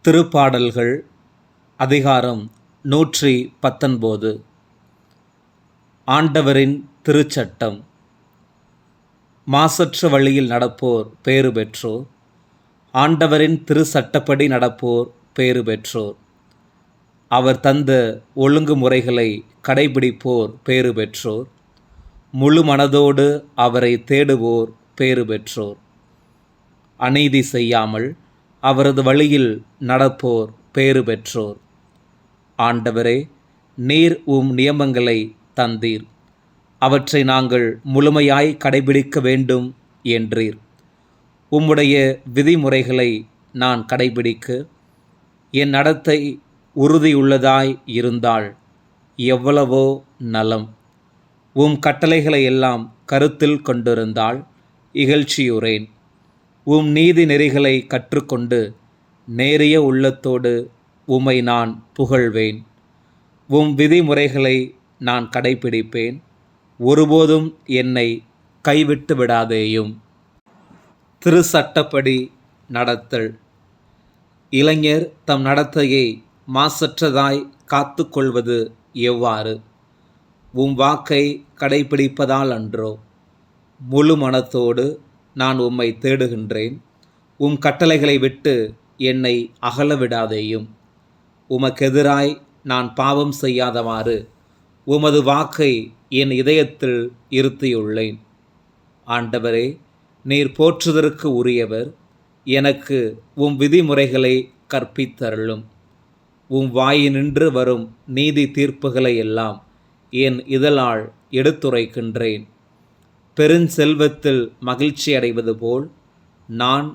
திருப்பாடல்கள் அதிகாரம் 119. ஆண்டவரின் திருச்சட்டம். மாசற்ற வழியில் நடப்போர் பேறு பெற்றோர். ஆண்டவரின் திருச்சட்டப்படி நடப்போர் பேறு பெற்றோர். அவர் தந்த ஒழுங்குமுறைகளை கடைபிடிப்போர் பேறு பெற்றோர். முழு மனதோடு அவரை தேடுவோர் பேறு பெற்றோர். அநீதி செய்யாமல் அவரது வழியில் நடப்போர் பேறு பெற்றோர். ஆண்டவரே, நீர் நியமங்களை தந்தீர், அவற்றை நாங்கள் முழுமையாய் கடைபிடிக்க வேண்டும் என்றீர். உம்முடைய விதிமுறைகளை நான் கடைபிடிக்க என் நடத்தை உறுதியுள்ளதாய் இருந்தால் எவ்வளவோ நலம். கட்டளைகளை எல்லாம் கருத்தில் கொண்டிருந்தால் இகழ்ச்சியுறேன். நீதி நெறிகளை கற்றுக்கொண்டு நேரிய உள்ளத்தோடு உம்மை நான் புகழ்வேன். விதிமுறைகளை நான் கடைபிடிப்பேன். ஒருபோதும் என்னை கைவிட்டு விடாதேயும். திருச்சட்டப்படி நடத்தல். இளைஞர் தம் நடத்தையை மாசற்றதாய் காத்து கொள்வது எவ்வாறு? வாக்கை கடைபிடிப்பதால் அன்றோ? முழு மனத்தோடு நான் உம்மை தேடுகின்றேன். கட்டளைகளை விட்டு என்னை அகல விடாதேயும். உமக்கெதிராய் நான் பாவம் செய்யாதவாறு உமது வாக்கை என் இதயத்தில் இருத்தியுள்ளேன். ஆண்டவரே, நீர் போற்றுதற்கு உரியவர். எனக்கு விதிமுறைகளை கற்பித்தருளும். வாயினின்று வரும் நீதி தீர்ப்புகளை எல்லாம் என் இதழால் எடுத்துரைக்கின்றேன். பெருஞ்செல்வத்தில் மகிழ்ச்சி அடைவது போல் நான்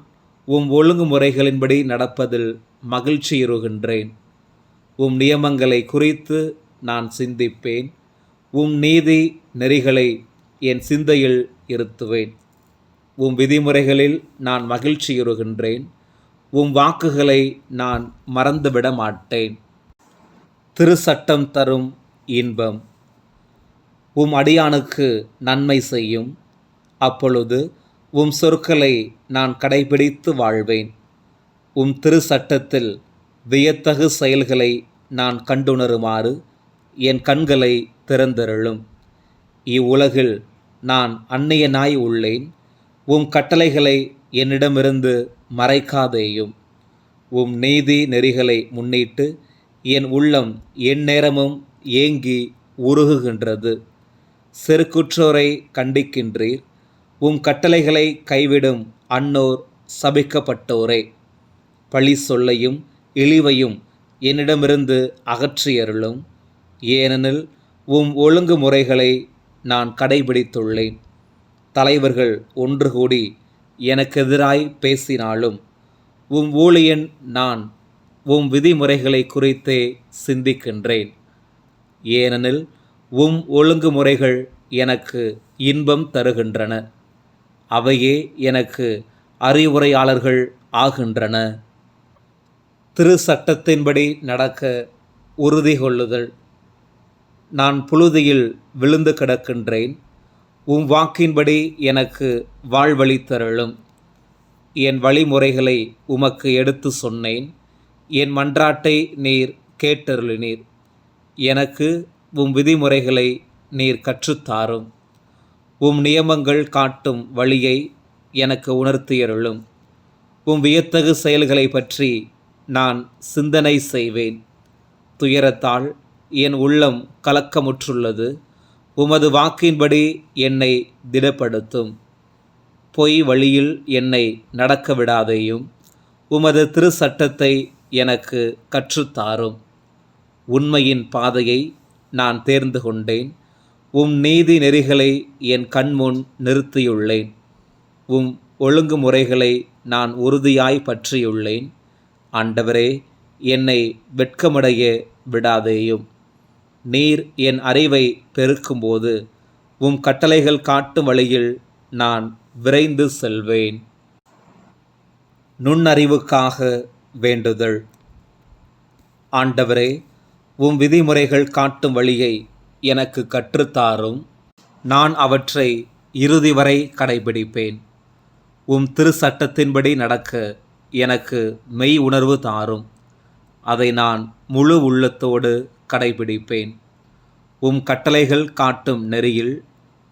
ஒழுங்குமுறைகளின்படி நடப்பதில் மகிழ்ச்சியுறுகின்றேன். நியமங்களை குறித்து நான் சிந்திப்பேன். நீதி நெறிகளை என் சிந்தையில் இருத்துவேன். விதிமுறைகளில் நான் மகிழ்ச்சியுறுகின்றேன். வாக்குகளை நான் மறந்துவிட மாட்டேன். திருச்சட்டம் தரும் இன்பம். அடியானுக்கு நன்மை செய்யும். அப்பொழுது சொற்களை நான் கடைபிடித்து வாழ்வேன். திருச்சட்டத்தில் வியத்தகு செயல்களை நான் கண்டுணருமாறு என் கண்களை திறந்தருளும். இவ்வுலகில் நான் அந்நியனாய் உள்ளேன். கட்டளைகளை என்னிடமிருந்து மறைக்காதேயும். நீதி நெறிகளை முன்னிட்டு என் உள்ளம் எந்நேரமும் ஏங்கி உருகுகின்றது. செருக்குற்றோரை கண்டிக்கின்றீர். கட்டளைகளை கைவிடும் அன்னோர் சபிக்கப்பட்டோரே. பழி சொல்லையும் இழிவையும் என்னிடமிருந்து அகற்றியருளும். ஏனெனில் ஒழுங்குமுறைகளை நான் கடைபிடித்துள்ளேன். தலைவர்கள் ஒன்று கூடி எனக்கு எதிராய் பேசினாலும் ஊழியன் நான் விதிமுறைகளை குறித்தே சிந்திக்கின்றேன். ஏனெனில் ஒழுங்குமுறைகள் எனக்கு இன்பம் தருகின்றன. அவையே எனக்கு அறிவுரையாளர்கள் ஆகின்றன. திருச்சட்டத்தின்படி நடக்க உறுதி கொள்ளுதல். நான் புழுதியில் விழுந்து கிடக்கின்றேன். வாக்கின்படி எனக்கு வாழ்வளித்தருளும். என் வழிமுறைகளை உமக்கு எடுத்து சொன்னேன். என் மன்றாட்டை நீர் கேட்டருளினீர். எனக்கு விதிமுறைகளை நீர் கற்றுத்தாரும். நியமங்கள் காட்டும் வழியை எனக்கு உணர்த்தியருளும். வியத்தகு செயல்களை பற்றி நான் சிந்தனை செய்வேன். துயரத்தால் என் உள்ளம் கலக்கமுற்றுள்ளது. உமது வாக்கின்படி என்னை திடப்படுத்தும். பொய் வழியில் என்னை நடக்க விடாதேயும். உமது திருச்சட்டத்தை எனக்கு கற்றுத்தாரும். உண்மையின் பாதையை நான் தேர்ந்து கொண்டேன். நீதி நெறிகளை என் கண்முன் நிறுத்தியுள்ளேன். ஒழுங்குமுறைகளை நான் உறுதியாய் பற்றியுள்ளேன். ஆண்டவரே, என்னை வெட்கமடைய விடாதேயும். நீர் என் அறிவை பெருக்கும்போது கட்டளைகள் காட்டும் வழியில் நான் விரைந்து செல்வேன். நுண்ணறிவுக்காக வேண்டுதல். ஆண்டவரே, விதிமுறைகள் காட்டும் வழியை எனக்கு கற்றுத்தாரும். நான் அவற்றை இறுதி வரை கடைபிடிப்பேன். திருச்சட்டத்தின்படி நடக்க எனக்கு மெய் உணர்வு தாரும். அதை நான் முழு உள்ளத்தோடு கடைபிடிப்பேன். உம் கட்டளைகள் காட்டும் நெறியில்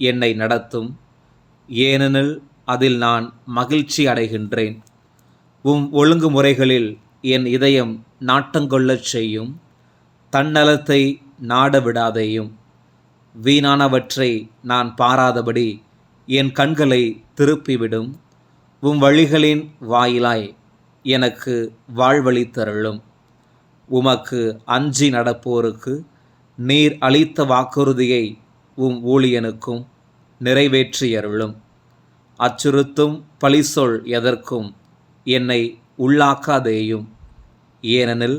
என்னை நடத்தும், ஏனெனில் அதில் நான் மகிழ்ச்சி அடைகின்றேன். உம் ஒழுங்குமுறைகளில் என் இதயம் நாட்டங்கொள்ளச் செய்யும். தன்னலத்தை நாட விடாதேயும். வீணானவற்றை நான் பாராதபடி என் கண்களை திருப்பிவிடும். உம் வழிகளின் வாயிலாய் எனக்கு வாழ்வளித்தருளும். உமக்கு அஞ்சி நடப்போருக்கு நீர் அளித்த வாக்குறுதியை உம் ஊழியனுக்கும் நிறைவேற்றியருளும். அச்சுறுத்தும் பழிசொல் எதற்கும் என்னை உள்ளாக்காதேயும். ஏனெனில்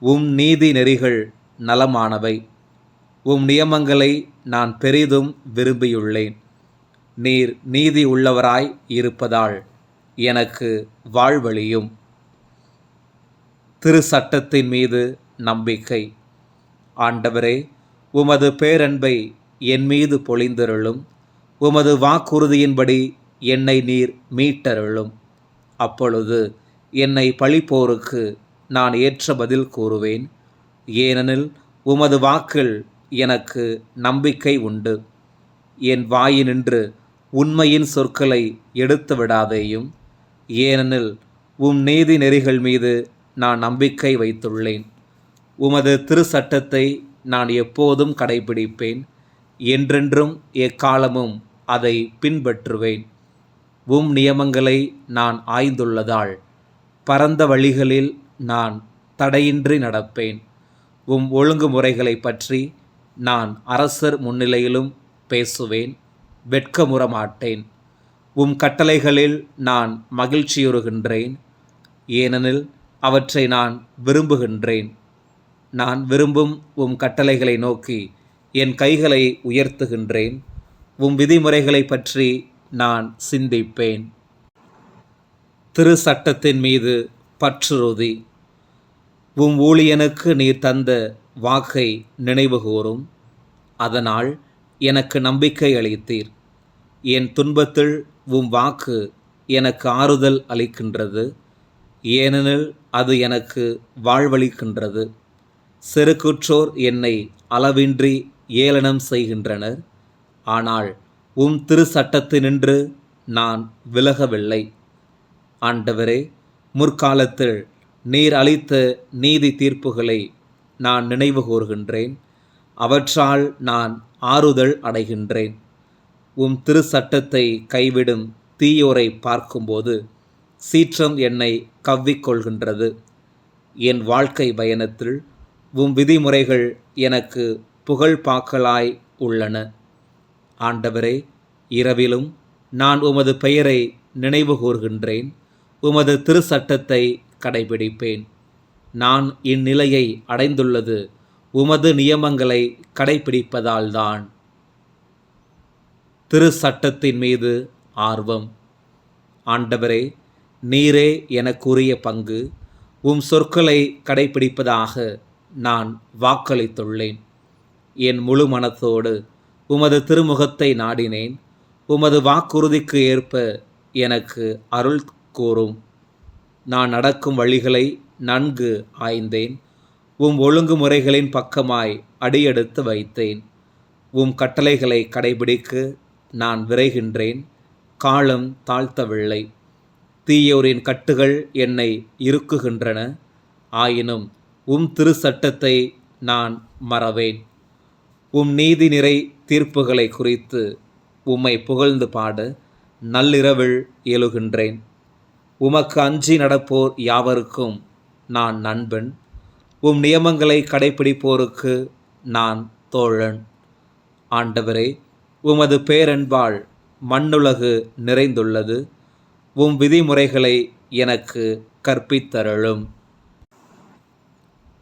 உம் நீதி நெறிகள் நலமானவை. உம் நியமங்களை நான் பெரிதும் விரும்பியுள்ளேன். நீர் நீதி உள்ளவராய் இருப்பதால் எனக்கு வாழ்வளியும். திரு சட்டத்தின் மீது நம்பிக்கை. ஆண்டவரே, உமது பேரன்பை என் மீது பொழிந்தருளும். உமது வாக்குறுதியின்படி என்னை நீர் மீட்டருளும். அப்பொழுது என்னை பழிப்போருக்கு நான் ஏற்ற பதில் கூறுவேன். ஏனெனில் உமது வாக்கில் எனக்கு நம்பிக்கை உண்டு. என் வாயினின்று உண்மையின் சொற்களை எடுத்து விடாதேயும். ஏனெனில் உம் நீதி நெறிகள் மீது நான் நம்பிக்கை வைத்துள்ளேன். உமது திரு சட்டத்தை நான் எப்போதும் கடைபிடிப்பேன். என்றென்றும் எக்காலமும் அதை பின்பற்றுவேன். உம் நியமங்களை நான் ஆய்ந்துள்ளதால் பரந்த வழிகளில் நான் தடையின்றி நடப்பேன். உம் ஒழுங்குமுறைகளை பற்றி நான் அரசர் முன்னிலையிலும் பேசுவேன். வெட்கமுற மாட்டேன். உம் கட்டளைகளில் நான் மகிழ்ச்சியுறுகின்றேன். ஏனெனில் அவற்றை நான் விரும்புகின்றேன். நான் விரும்பும் உம் கட்டளைகளை நோக்கி என் கைகளை உயர்த்துகின்றேன். உம் விதிமுறைகளை பற்றி நான் சிந்திப்பேன். திரு சட்டத்தின் மீது பற்றுறுதி. உம் ஊழியனுக்கு நீர் தந்த வாக்கை நினைவுகூரும். அதனால் எனக்கு நம்பிக்கை அளித்தீர். என் துன்பத்தில் உம் வாக்கு எனக்கு ஆறுதல் அளிக்கின்றது. ஏனெனில் அது எனக்கு வாழ்வளிக்கின்றது. செருக்குற்றோர் என்னை அளவின்றி ஏளனம் செய்கின்றனர். ஆனால் உம் திரு சட்டத்தினின்று நான் விலகவில்லை. ஆண்டவரே, முற்காலத்தில் நீர் அளித்த நீதி தீர்ப்புகளை நான் நினைவு கூர்கின்றேன். அவற்றால் நான் ஆறுதல் அடைகின்றேன். உம் திரு சட்டத்தை கைவிடும் தீயோரை பார்க்கும்போது சீற்றம் என்னை கவ்விக்கொள்கின்றது. என் வாழ்க்கை பயணத்தில் உம் விதிமுறைகள் எனக்கு புகழ்பாக்கலாய் உள்ளன. ஆண்டவரே, இரவிலும் நான் உமது பெயரை நினைவு கூர்கின்றேன். உமது திரு சட்டத்தை கடைபிடிப்பேன். நான் இந்நிலையை அடைந்துள்ளது உமது நியமங்களை கடைபிடிப்பதால்தான். திரு சட்டத்தின் மீது ஆர்வம். ஆண்டவரே, நீரே எனக்குரிய பங்கு. உம் சொற்களை கடைபிடிப்பதாக நான் வாக்களித்துள்ளேன். என் முழு மனத்தோடு உமது திருமுகத்தை நாடினேன். உமது வாக்குறுதிக்கு ஏற்ப எனக்கு அருள் கூறும். நான் நடக்கும் வழிகளை நன்கு ஆய்ந்தேன். உம் ஒழுங்குமுறைகளின் பக்கமாய் அடியெடுத்து வைத்தேன். உம் கட்டளைகளை கடைபிடிக்க நான் விரைகின்றேன். காலம் தாழ்த்தவில்லை. தீயோரின் கட்டுகள் என்னை இறுக்குகின்றன. ஆயினும் உம் திரு சட்டத்தை நான் மறவேன். உம் நீதி நிறை தீர்ப்புகளை குறித்து உம்மை புகழ்ந்து பாட நள்ளிரவில் எழுகின்றேன். உமக்கு அஞ்சி நடப்போர் யாவருக்கும் நான் நண்பன். உம் நியமங்களை கடைபிடிப்போருக்கு நான் தோழன். ஆண்டவரே, உமது பேரன்பால் மண்ணுலகு நிறைந்துள்ளது. உம் விதிமுறைகளை எனக்கு கற்பித்தருளும்.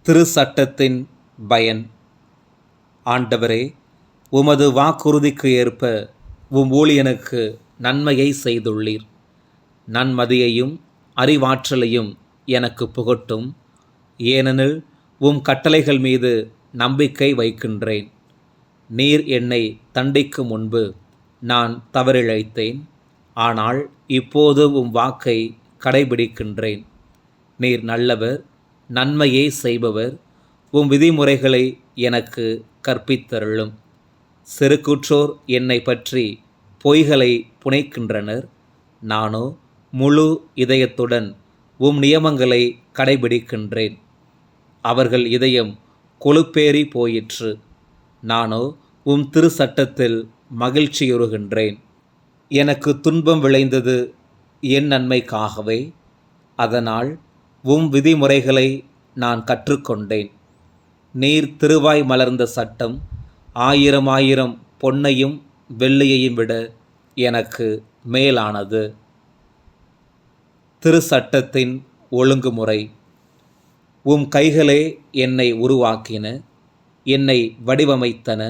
திரு சட்டத்தின் பயன். ஆண்டவரே, உமது வாக்குறுதிக்கு ஏற்ப உம் ஊழியனுக்கு நன்மையை செய்துள்ளீர். நன்மதியையும் அறிவாற்றலையும் எனக்கு புகட்டும். ஏனெனில் உம் கட்டளைகள் மீது நம்பிக்கை வைக்கின்றேன். நீர் என்னை தண்டிக்கும் முன்பு நான் தவறிழைத்தேன். ஆனால் இப்போது உம் வாக்கை கடைபிடிக்கின்றேன். நீர் நல்லவர், நன்மையே செய்பவர். உம் விதிமுறைகளை எனக்கு கற்பித்தருளும். செருக்குற்றோர் என்னை பற்றி பொய்களை புனைக்கின்றனர். நானோ முழு இதயத்துடன் உம் நியமங்களை கடைபிடிக்கின்றேன். அவர்கள் இதயம் கொழுப்பேறி போயிற்று. நானோ உம் திருச்சட்டத்தில் மகிழ்ச்சியுறுகின்றேன். எனக்கு துன்பம் விளைந்தது என் நன்மைக்காகவே. அதனால் உம் விதிமுறைகளை நான் கற்றுக்கொண்டேன். நீர் திருவாய் மலர்ந்த சட்டம் 1000 பொன்னையும் வெள்ளியையும் விட எனக்கு மேலானது. திருச்சட்டத்தின் ஒழுங்குமுறை. உம் கைகளே என்னை உருவாக்கின, என்னை வடிவமைத்தன.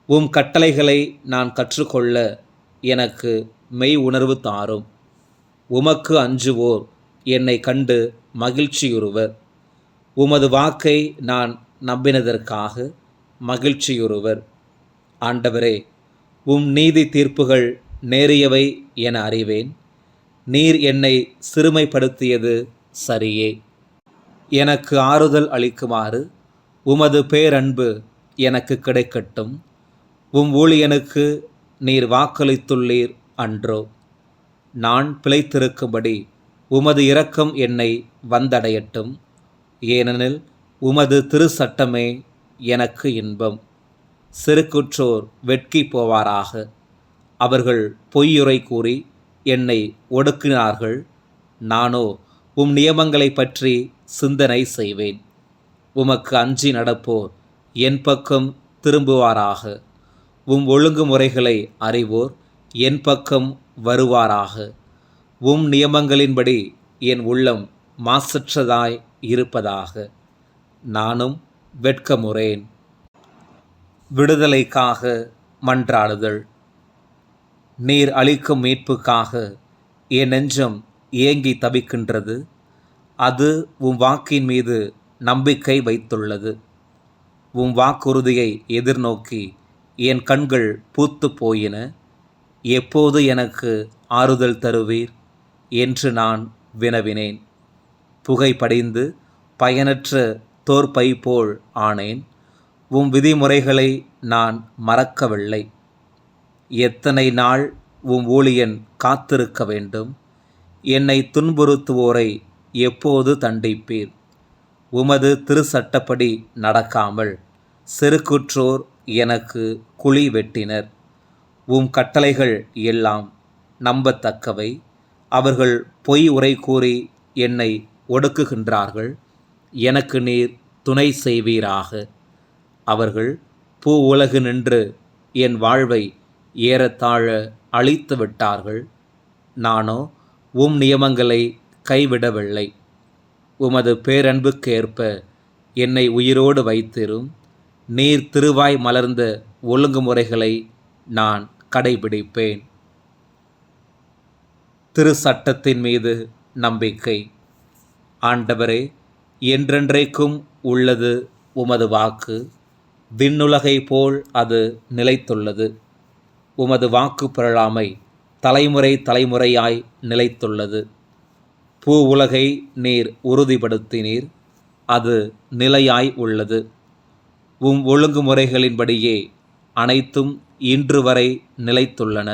உம் கட்டளைகளை நான் கற்றுக்கொள்ள எனக்கு மெய் உணர்வு தாரும். உமக்கு அஞ்சுவோர் என்னை கண்டு மகிழ்ச்சியுறுவர். உமது வாக்கை நான் நம்பினதற்காக மகிழ்ச்சியுறுவர். ஆண்டவரே, உம் நீதி தீர்ப்புகள் நேரியவை என அறிவேன். நீர் என்னை சிறுமைப்படுத்தியது சரியே. எனக்கு ஆறுதல் அளிக்குமாறு உமது பேரன்பு எனக்கு கிடைக்கட்டும். உம் ஊழியனுக்கு நீர் வாக்களித்துள்ளீர் அன்றோ? நான் பிழைத்திருக்கும்படி உமது இரக்கம் என்னை வந்தடையட்டும். ஏனெனில் உமது திருச்சட்டமே எனக்கு இன்பம். செருக்குற்றோர் வெட்கி போவாராக. அவர்கள் பொய்யுரை கூறி என்னை ஒடுக்கினார்கள். நானோ உம் நியமங்களை பற்றி சிந்தனை செய்வேன். உமக்கு அஞ்சி நடப்போர் என் பக்கம் திரும்புவாராக. உம் ஒழுங்குமுறைகளை அறிவோர் என் பக்கம் வருவாராக. உம் நியமங்களின்படி என் உள்ளம் மாசற்றதாய் இருப்பதாக. நானும் வெட்கமுறேன். விடுதலைக்காக மன்றாடுதல். நீர் அளிக்கும் மீட்புக்காக என் நெஞ்சம் ஏங்கி தவிக்கின்றது. அது உம் வாக்கின் மீது நம்பிக்கை வைத்துள்ளது. உம் வாக்குறுதியை எதிர்நோக்கி என் கண்கள் பூத்து போயின. எப்போது எனக்கு ஆறுதல் தருவீர் என்று நான் வினவினேன். புகை படிந்து பயனற்ற தோற்பை போல் ஆனேன். உம் விதிமுறைகளை நான் மறக்கவில்லை. எத்தனை நாள் உம் ஊழியன் காத்திருக்க வேண்டும்? என்னை துன்புறுத்துவோரை எப்போது தண்டிப்பீர்? உமது திருச்சட்டப்படி நடக்காமல் செருக்குற்றோர் எனக்கு குழி வெட்டினர். உம் கட்டளைகள் எல்லாம் நம்பத்தக்கவை. அவர்கள் பொய் உரை கூறி என்னை ஒடுக்குகின்றார்கள். எனக்கு நீர் துணை செய்வீராக. அவர்கள் பூ உலகு நின்று என் வாழ்வை ஏறத்தாழ அழித்து விட்டார்கள். நானோ உம் நியமங்களை கைவிடவில்லை. உமது பேரன்புக்கேற்ப என்னை உயிரோடு வைத்திரும். நீர் திருவாய் மலர்ந்த ஒழுங்குமுறைகளை நான் கடைபிடிப்பேன். திருச்சட்டத்தின் மீது நம்பிக்கை. ஆண்டவரே, என்றென்றைக்கும் உள்ளது உமது வாக்கு. விண்ணுலகை போல் அது நிலைத்துள்ளது. உமது வாக்கு பிறழாமை தலைமுறை தலைமுறையாய் நிலைத்துள்ளது. பூ உலகை நீர் உறுதிப்படுத்தினீர். அது நிலையாய் உள்ளது. உம் ஒழுங்குமுறைகளின்படியே அனைத்தும் இன்று வரை நிலைத்துள்ளன.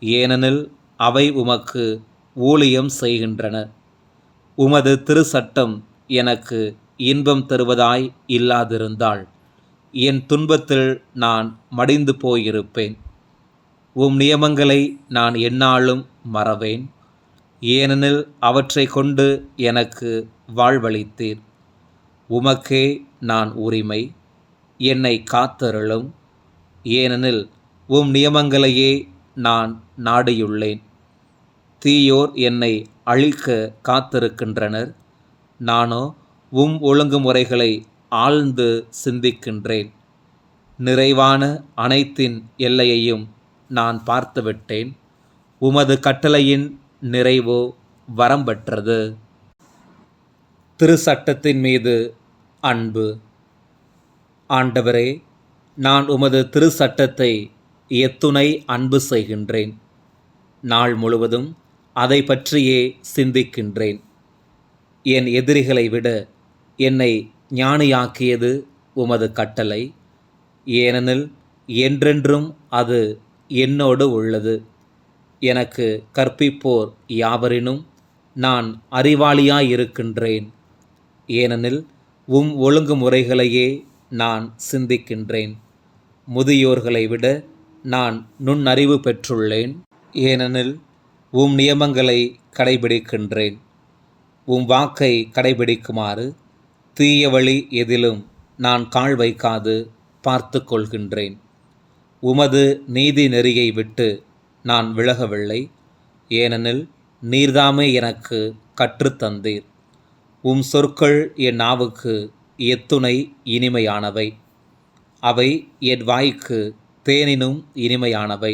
ஏனெனில் அவை உமக்கு ஊழியம் செய்கின்றன. உமது திருச்சட்டம் எனக்கு இன்பம் தருவதாய் இல்லாதிருந்தால் என் துன்பத்தில் நான் மடிந்து போயிருப்பேன். உம் நியமங்களை நான் எந்நாளும் மறவேன். ஏனெனில் அவற்றை கொண்டு எனக்கு வாழ்வளித்தீர். உமக்கே நான் உரிமை. என்னை காத்தருளும். ஏனெனில் உம் நியமங்களையே நான் நாடியுள்ளேன். தீயோர் என்னை அழிக்க காத்திருக்கின்றனர். நானோ உம் ஒழுங்குமுறைகளை ஆழ்ந்து சிந்திக்கின்றேன். நிறைவான அனைத்தின் எல்லையையும் நான் பார்த்துவிட்டேன். உமது கட்டளையின் நிறைவோ வரம்பற்றது. திருச்சட்டத்தின் மீது அன்பு. ஆண்டவரே, நான் உமது திருச்சட்டத்தை எத்துணை அன்பு செய்கின்றேன். நாள் முழுவதும் அதை பற்றியே சிந்திக்கின்றேன். என் எதிரிகளை விட என்னை ஞானியாக்கியது உமது கட்டளை. ஏனெனில் என்றென்றும் அது என்னோடு உள்ளது. எனக்கு கற்பிப்போர் யாவரினும் நான் அறிவாளியாயிருக்கின்றேன். ஏனெனில் ஒழுங்குமுறைகளையே நான் சிந்திக்கின்றேன். முதியோர்களை விட நான் நுண்ணறிவு பெற்றுள்ளேன். ஏனெனில் நியமங்களை கடைபிடிக்கின்றேன். வாக்கை கடைபிடிக்குமாறு தீய வழி எதிலும் நான் கால் வைக்காது பார்த்து கொள்கின்றேன். உமது நீதி நெறியை விட்டு நான் விலகவில்லை. ஏனெனில் நீர்தாமே எனக்கு கற்றுத்தந்தீர். சொற்கள் என் நாவுக்கு எத்துணை இனிமையானவை. அவை என் வாய்க்கு தேனினும் இனிமையானவை.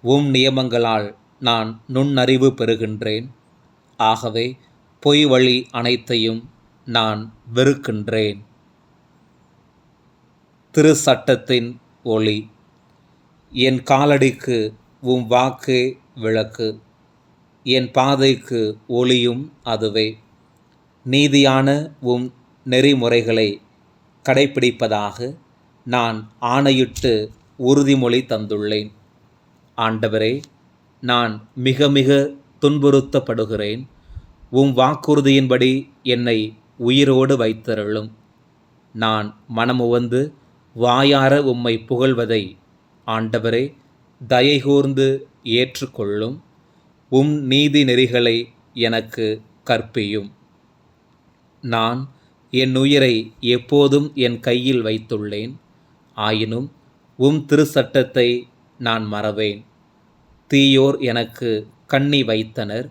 நியமங்களால் நான் நுண்ணறிவு பெறுகின்றேன். ஆகவே பொய் வழி அனைத்தையும் நான் வெறுக்கின்றேன். திரு சட்டத்தின் ஒளி. என் காலடிக்கு வாக்கே விளக்கு, என் பாதைக்கு ஒளியும் அதுவே. நீதியான நெறிமுறைகளை கடைப்பிடிப்பதாக நான் ஆணையிட்டு உறுதிமொழி தந்துள்ளேன். ஆண்டவரே, நான் மிக மிக துன்புறுத்தப்படுகிறேன். வாக்குறுதியின்படி என்னை உயிரோடு வைத்தருளும். நான் மனமுவந்து வாயார உம்மை புகழ்வதை ஆண்டவரே தயைகூர்ந்து ஏற்றுக்கொள்ளும். நீதி நெறிகளை எனக்கு கற்பியும். நான் என் உயிரை எப்போதும் என் கையில் வைத்துள்ளேன். ஆயினும் திருச்சட்டத்தை நான் மறவேன். தீயோர் எனக்கு கண்ணி வைத்தனர்.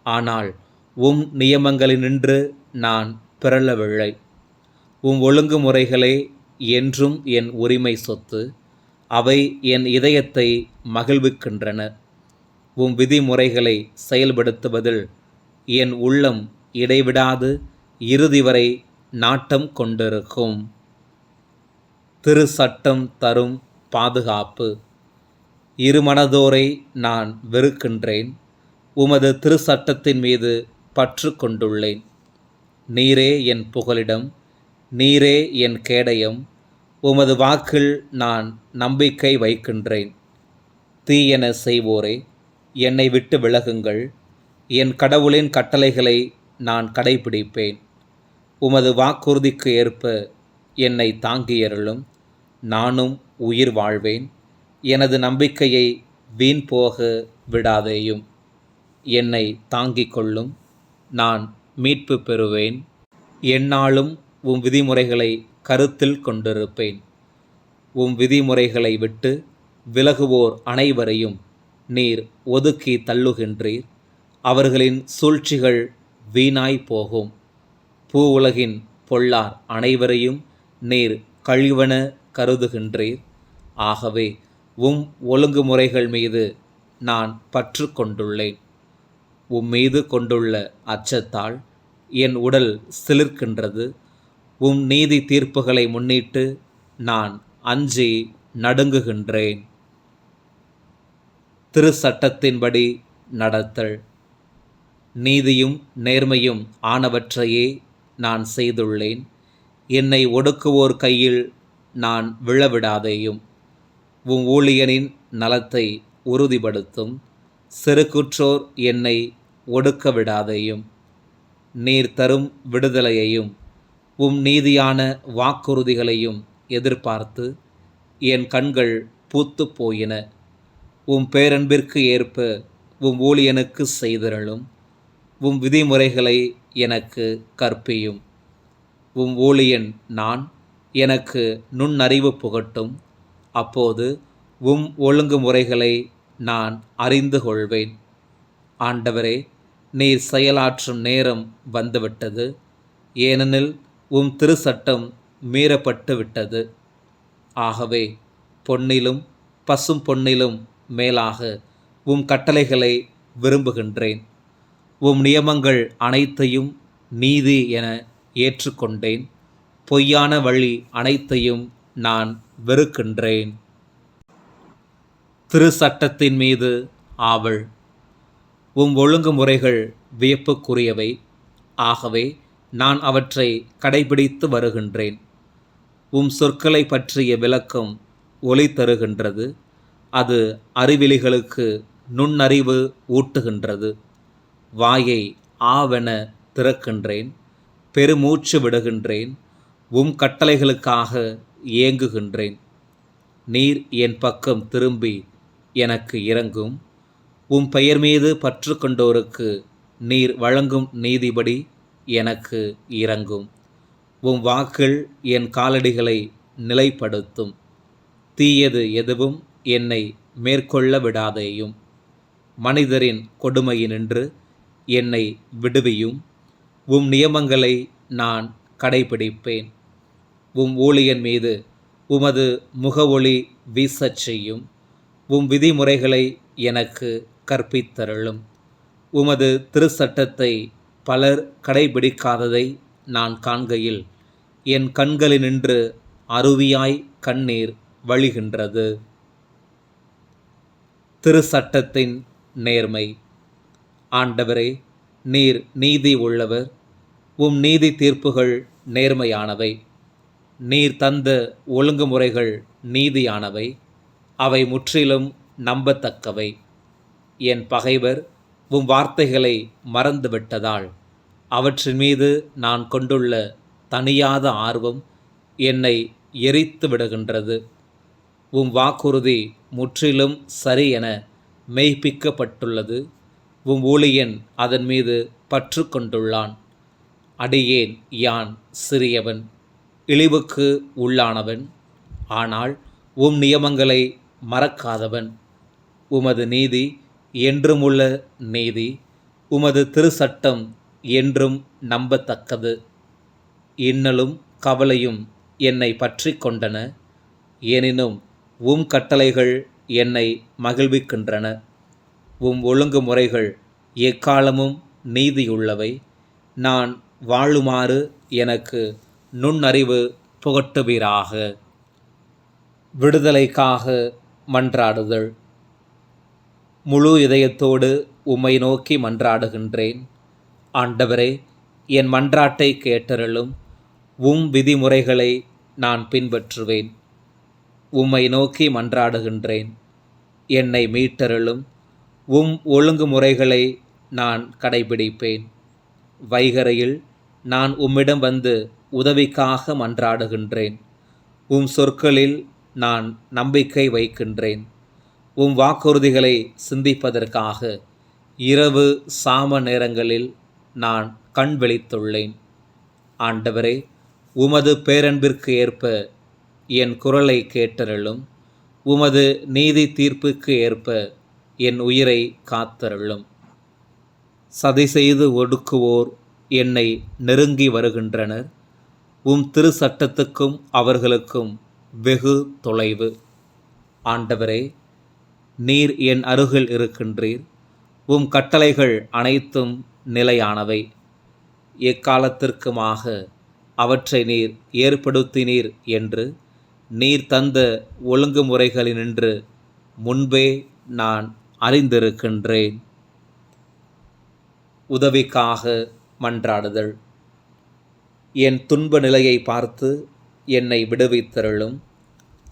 ஆனால் நியமங்களினின்று நான் பிறழவில்லை. ஒழுங்குமுறைகளே என்றும் என் உரிமை சொத்து. அவை என் இதயத்தை மகிழ்விக்கின்றன. விதிமுறைகளை செயல்படுத்துவதில் என் உள்ளம் இடைவிடாது இறுதி வரை நாட்டம் கொண்டிருக்கும். திரு சட்டம் தரும் பாதுகாப்பு. இருமனதோரை நான் வெறுக்கின்றேன். உமது திருச்சட்டத்தின் மீது பற்று கொண்டுள்ளேன். நீரே என் புகலிடம், நீரே என் கேடயம். உமது வாக்கில் நான் நம்பிக்கை வைக்கின்றேன். தீயென செய்வோரே, என்னை விட்டு விலகுங்கள். என் கடவுளின் கட்டளைகளை நான் கடைபிடிப்பேன். உமது வாக்குறுதிக்கு ஏற்ப என்னை தாங்கியருளும். நானும் உயிர் வாழ்வேன். எனது நம்பிக்கையை வீண் போக விடாதேயும். என்னை தாங்கிக் கொள்ளும். நான் மீட்பு பெறுவேன். எந்நாளும் விதிமுறைகளை கருத்தில் கொண்டிருப்பேன். விதிமுறைகளை விட்டு விலகுவோர் அனைவரையும் நீர் ஒதுக்கி தள்ளுகின்றீர். அவர்களின் சூழ்ச்சிகள் வீணாய் போகும். உலகின் பொல்லார் அனைவரையும் நீர் கழிவென கருதுகின்றீர். ஆகவே ஒழுங்குமுறைகள் மீது நான் பற்று கொண்டுள்ளேன். மீது கொண்டுள்ள அச்சத்தால் என் உடல் சிலிர்க்கின்றது. நீதி தீர்ப்புகளை முன்னிட்டு நான் அஞ்சி நடுங்குகின்றேன். திரு சட்டத்தின்படி நடத்தல். நீதியும் நேர்மையும் ஆனவற்றையே நான் செய்துள்ளேன். என்னை ஒடுக்குவோர் கையில் நான் விழவிடாதேயும். ஊழியனின் நலத்தை உறுதிப்படுத்தும். செருக்குற்றோர் என்னை ஒடுக்க விடாதேயும். நீர் தரும் விடுதலையையும் நீதியான வாக்குறுதிகளையும் எதிர்பார்த்து என் கண்கள் பூத்து போயின. பேரன்பிற்கு ஏற்ப ஊழியனுக்கு செய்தருளும். விதிமுறைகளை எனக்கு கற்பியும். ஊழியன் நான், எனக்கு நுண்ணறிவு புகட்டும். அப்போது ஒழுங்குமுறைகளை நான் அறிந்து கொள்வேன். ஆண்டவரே, நீர் செயலாற்றும் நேரம் வந்துவிட்டது. ஏனெனில் திருச்சட்டம் மீறப்பட்டு விட்டது. ஆகவே பொன்னிலும் பசும் பொன்னிலும் மேலாக கட்டளைகளை விரும்புகின்றேன். நியமங்கள் அனைத்தையும் நீதி என ஏற்றுக்கொண்டேன். பொய்யான வழி அனைத்தையும் நான் வெறுக்கின்றேன். திரு சட்டத்தின் மீது ஆவல். ஒழுங்குமுறைகள் வியப்புக்குரியவை. ஆகவே நான் அவற்றை கடைபிடித்து வருகின்றேன். உம் சொற்களை பற்றிய விளக்கம் ஒளி தருகின்றது. அது அறிவிலிகளுக்கு நுண்ணறிவு ஊட்டுகின்றது. வாயை ஆவென திறக்கின்றேன், பெருமூச்சு விடுகின்றேன், உம் கட்டளைகளுக்காக ஏங்குகின்றேன். நீர் என் பக்கம் திரும்பி எனக்கு இரங்கும். உம் பெயர் மீது பற்று கொண்டோருக்கு நீர் வழங்கும் நீதிபடி எனக்கு இரங்கும். உம் வாக்கள் என் காலடிகளை நிலைப்படுத்தும். தீயது எதுவும் என்னை மேற்கொள்ள விடாதேயும். மனிதரின் கொடுமையினின்று என்னை விடுவியும். உம் நியமங்களை நான் கடைபிடிப்பேன். உம் ஊழியன் மீது உமது முகவொளி வீசச் செய்யும். உம் விதிமுறைகளை எனக்கு கற்பித்தருளும். உமது திருச்சட்டத்தை பலர் கடைபிடிக்காததை நான் காண்கையில் என் கண்களினின்று அருவியாய் கண்ணீர் வழிகின்றது. திருச்சட்டத்தின் நேர்மை. ஆண்டவரே, நீர் நீதி உள்ளவர். உம் நீதி தீர்ப்புகள் நேர்மையானவை. நீர் தந்த ஒழுங்குமுறைகள் நீதியானவை. அவை முற்றிலும் நம்பத்தக்கவை. என் பகைவர் உம் வார்த்தைகளை மறந்துவிட்டதால் அவற்றின் மீது நான் கொண்டுள்ள தணியாத ஆர்வம் என்னை எரித்து விடுகின்றது. உம் வாக்குறுதி முற்றிலும் சரி என மெய்ப்பிக்கப்பட்டுள்ளது. உம் ஊழியன் அதன் மீது பற்று கொண்டுள்ளான். அடியேன் யான் சிறியவன், இழிவுக்கு உள்ளானவன். ஆனால் உம் நியமங்களை மறக்காதவன். உமது நீதி என்றுமுள்ள நீதி. உமது திருச்சட்டம் என்றும் நம்பத்தக்கது. இன்னலும் கவலையும் என்னை பற்றி கொண்டன. எனினும் உம் கட்டளைகள் என்னை மகிழ்விக்கின்றன. உம் ஒழுங்குமுறைகள் எக்காலமும் நீதியுள்ளவை. நான் வாழுமாறு எனக்கு நுண்ணறிவு புகட்டுவீராக. விடுதலைக்காக மன்றாடுதல். முழு இதயத்தோடு உம்மை நோக்கி மன்றாடுகின்றேன். ஆண்டவரே, என் மன்றாட்டை கேட்டருளும். உம் விதிமுறைகளை நான் பின்பற்றுவேன். உம்மை நோக்கி மன்றாடுகின்றேன். என்னை மீட்டருளும். உம் ஒழுங்குமுறைகளை நான் கடைபிடிப்பேன். வைகரையில் நான் உம்மிடம் வந்து உதவிக்காக மன்றாடுகின்றேன். உம் சொற்களில் நான் நம்பிக்கை வைக்கின்றேன். உம் வாக்குறுதிகளை சிந்திப்பதற்காக இரவு சாம நேரங்களில் நான் கண் விழித்துள்ளேன். ஆண்டவரே, உமது பேரன்பிற்கு ஏற்ப என் குரலை கேட்டருளும். உமது நீதி தீர்ப்புக்கு ஏற்ப என் உயிரை காத்தருளும். சதி செய்து ஒடுக்குவோர் என்னை நெருங்கி வருகின்றனர். உம் திரு சட்டத்துக்கும் அவர்களுக்கும் வெகு தொலைவு. ஆண்டவரே, நீர் என் அருகில் இருக்கின்றீர். உம் கட்டளைகள் அனைத்தும் நிலையானவை. எக்காலத்திற்குமாக அவற்றை நீர் ஏற்படுத்தினீர் என்று நீர் தந்த ஒழுங்குமுறைகளினின்று முன்பே நான் அறிந்திருக்கின்றேன். உதவிக்காக மன்றாடுதல். என் துன்ப நிலையை பார்த்து என்னை விடுவித்தருளும்.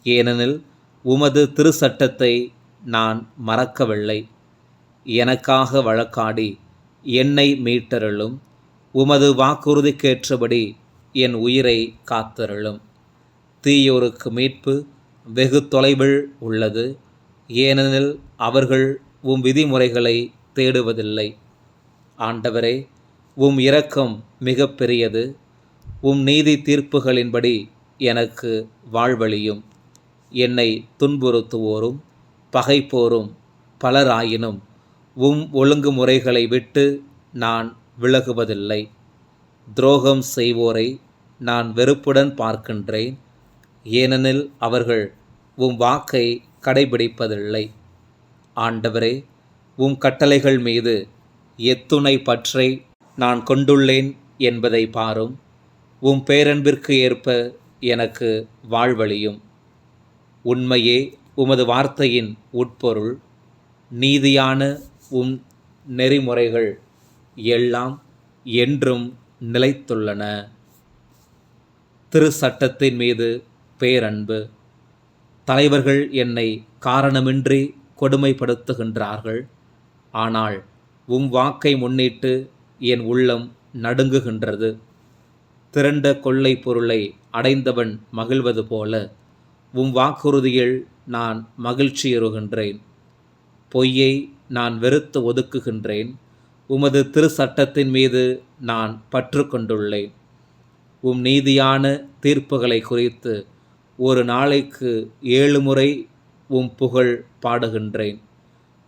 ஏனெனில் உமது திருச்சட்டத்தை நான் மறக்கவில்லை. எனக்காக வழக்காடி என்னை மீட்டருளும். உமது வாக்குறுதிக்கேற்றபடி என் உயிரை காத்தருளும். தீயோருக்கு மீட்பு வெகு தொலைவில் உள்ளது. ஏனெனில் அவர்கள் உம் விதிமுறைகளை தேடுவதில்லை. ஆண்டவரே, உம் இரக்கம் மிக பெரியது. உம் நீதி தீர்ப்புகளின்படி எனக்கு வாழ்வளியும். என்னை துன்புறுத்துவோரும் பகைப்போரும் பலராயினும் உம் ஒழுங்குமுறைகளை விட்டு நான் விலகுவதில்லை. துரோகம் செய்வோரை நான் வெறுப்புடன் பார்க்கின்றேன். ஏனெனில் அவர்கள் உம் வாக்கை கடைபிடிப்பதில்லை. ஆண்டவரே, உம் கட்டளைகள் மீது எத்துணை பற்றை நான் கொண்டுள்ளேன் என்பதை பாரும். உம் பேரன்பிற்கு ஏற்ப எனக்கு வாழ்வளியும். உண்மையே உமது வார்த்தையின் உட்பொருள். நீதியான உம் நெறிமுறைகள் எல்லாம் என்றும் நிலைத்துள்ளன. திரு சட்டத்தின் மீது பேரன்பு. தலைவர்கள் என்னை காரணமின்றி கொடுமைப்படுத்துகின்றார்கள். ஆனால் உம் வாக்கை முன்னிட்டு என் உள்ளம் நடுங்குகின்றது. திரண்ட கொள்ளை பொருளை அடைந்தவன் மகிழ்வது போல உம் வாக்குறுதியில் நான் மகிழ்ச்சியுறுகின்றேன். பொய்யை நான் வெறுத்து ஒதுக்குகின்றேன். உமது திரு சட்டத்தின் மீது நான் பற்று கொண்டுள்ளேன். உம் நீதியான தீர்ப்புகளை குறித்து ஒரு நாளைக்கு 7 முறை உம் புகழ் பாடுகின்றேன்.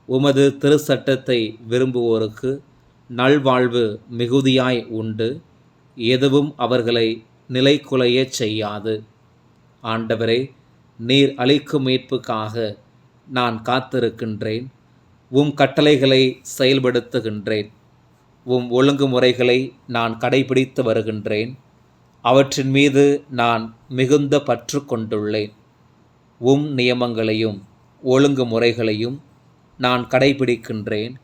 உமது திரு சட்டத்தை விரும்புவோருக்கு நல்வாழ்வு மிகுதியாய் உண்டு. எதுவும் அவர்களை நிலைகுலையச் செய்யாது. ஆண்டவரே, நீர் அளிக்கும் மீட்புக்காக நான் காத்திருக்கின்றேன். உம் கட்டளைகளை செயல்படுத்துகின்றேன். உம் ஒழுங்குமுறைகளை நான் கடைபிடித்து வருகின்றேன். அவற்றின் மீது நான் மிகுந்த பற்று கொண்டுள்ளேன். உம் நியமங்களையும் ஒழுங்குமுறைகளையும் நான் கடைபிடிக்கின்றேன்.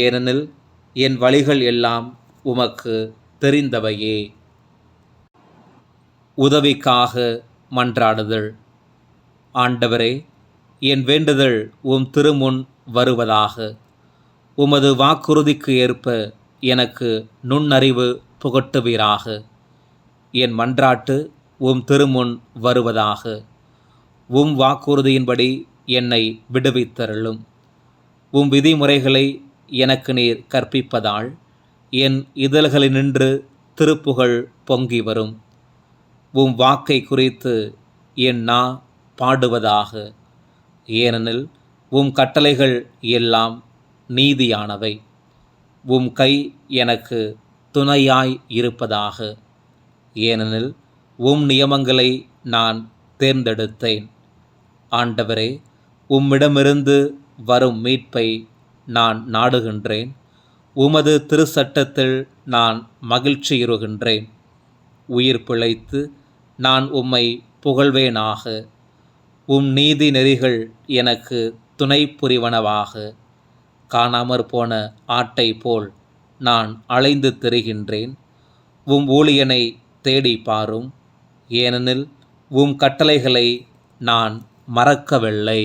ஏனெனில் என் வழிகள் எல்லாம் உமக்கு தெரிந்தவையே. உதவிக்காக மன்றாடுதல். ஆண்டவரே, என் வேண்டுதல் உம் திருமுன் வருவதாக. உமது வாக்குறுதிக்கு ஏற்ப எனக்கு நுண்ணறிவு புகட்டுவீராக. என் மன்றாட்டு உம் திருமுன் வருவதாக. உம் வாக்குறுதியின்படி என்னை விடுவித்தருளும். உம் விதிமுறைகளை எனக்கு நீர் கற்பிப்பதால் என் இதழ்களினின்று திருப்புகழ் பொங்கி வரும். உம் வாக்கை குறித்து என் நா பாடுவதாக. ஏனெனில் உம் கட்டளைகள் எல்லாம் நீதியானவை. உம் கை எனக்கு துணையாய் இருப்பதாக. ஏனெனில் உம் நியமங்களை நான் தேர்ந்தெடுத்தேன். ஆண்டவரே, உம்மிடமிருந்து வரும் மீட்பை நான் நாடுகின்றேன். உமது திருச்சட்டத்தில் நான் மகிழ்ச்சியுறுகின்றேன். உயிர் பிழைத்து நான் உம்மை புகழ்வேனாக. உம் நீதி நெறிகள் எனக்கு துணை புரிவனவாக. காணாமற் போன ஆட்டை போல் நான் அலைந்து திரிகின்றேன். உம் ஊழியனை தேடி பாரும். ஏனெனில் உம் கட்டளைகளை நான் மறக்கவில்லை.